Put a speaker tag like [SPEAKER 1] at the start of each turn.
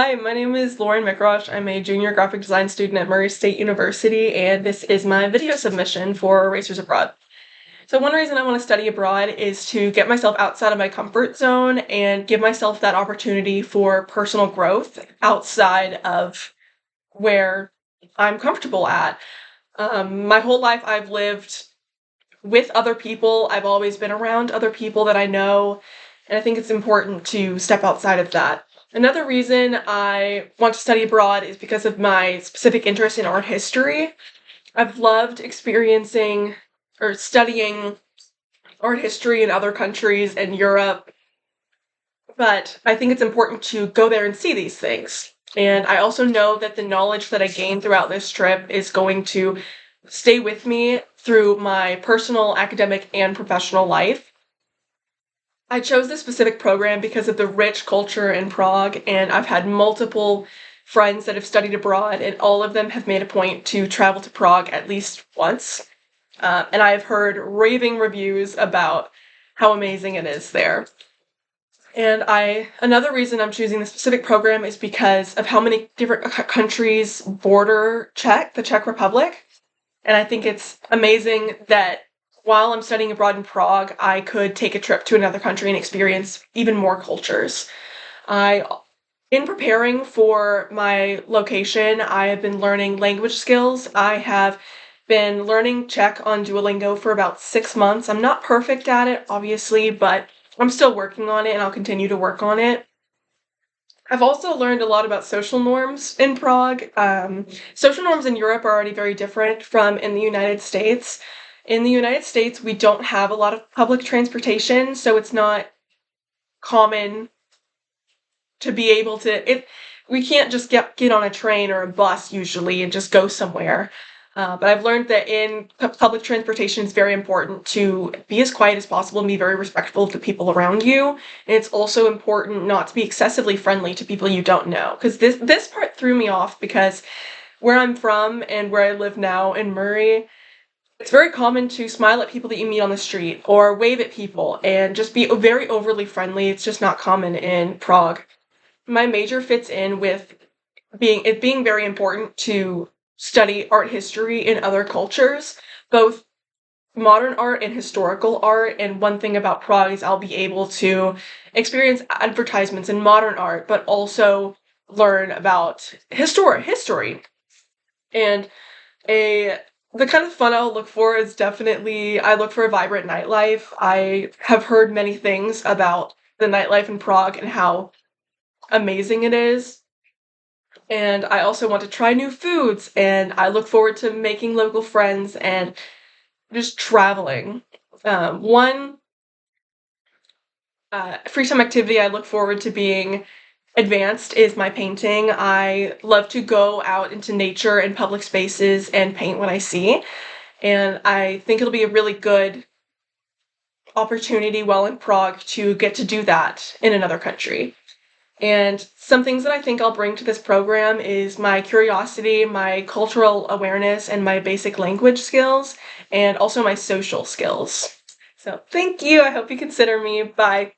[SPEAKER 1] Hi, my name is Lauren Microsh. I'm a junior graphic design student at Murray State University, and this is my video submission for Racers Abroad. So one reason I want to study abroad is to get myself outside of my comfort zone and give myself that opportunity for personal growth outside of where I'm comfortable at. My whole life I've lived with other people. I've always been around other people that I know, and I think it's important to step outside of that. Another reason I want to study abroad is because of my specific interest in art history. I've loved experiencing or studying art history in other countries and Europe, but I think it's important to go there and see these things. And I also know that the knowledge that I gain throughout this trip is going to stay with me through my personal, academic, and professional life. I chose this specific program because of the rich culture in Prague, and I've had multiple friends that have studied abroad, and all of them have made a point to travel to Prague at least once. And I've heard raving reviews about how amazing it is there. And another reason I'm choosing this specific program is because of how many different countries border the Czech Republic. And I think it's amazing that while I'm studying abroad in Prague, I could take a trip to another country and experience even more cultures. In preparing for my location, I have been learning language skills. I have been learning Czech on Duolingo for about 6 months. I'm not perfect at it, obviously, but I'm still working on it and I'll continue to work on it. I've also learned a lot about social norms in Prague. Social norms in Europe are already very different from in the United States. In the United States, we don't have a lot of public transportation, so it's not common to be able to, we can't just get on a train or a bus usually and just go somewhere. But I've learned that in public transportation, it's very important to be as quiet as possible and be very respectful of the people around you. And it's also important not to be excessively friendly to people you don't know. Because this part threw me off because where I'm from and where I live now in Murray, it's very common to smile at people that you meet on the street or wave at people and just be very overly friendly. It's just not common in Prague. My major fits in with being very important to study art history in other cultures, both modern art and historical art. And one thing about Prague is I'll be able to experience advertisements in modern art, but also learn about history. And the kind of fun I'll look for is definitely, I look for a vibrant nightlife. I have heard many things about the nightlife in Prague and how amazing it is. And I also want to try new foods, and I look forward to making local friends and just traveling. One free time activity I look forward to being advanced is my painting. I love to go out into nature and public spaces and paint what I see, and I think it'll be a really good opportunity while in Prague to get to do that in another country. And some things that I think I'll bring to this program is my curiosity, my cultural awareness, and my basic language skills, and also my social skills. So thank you. I hope you consider me. Bye.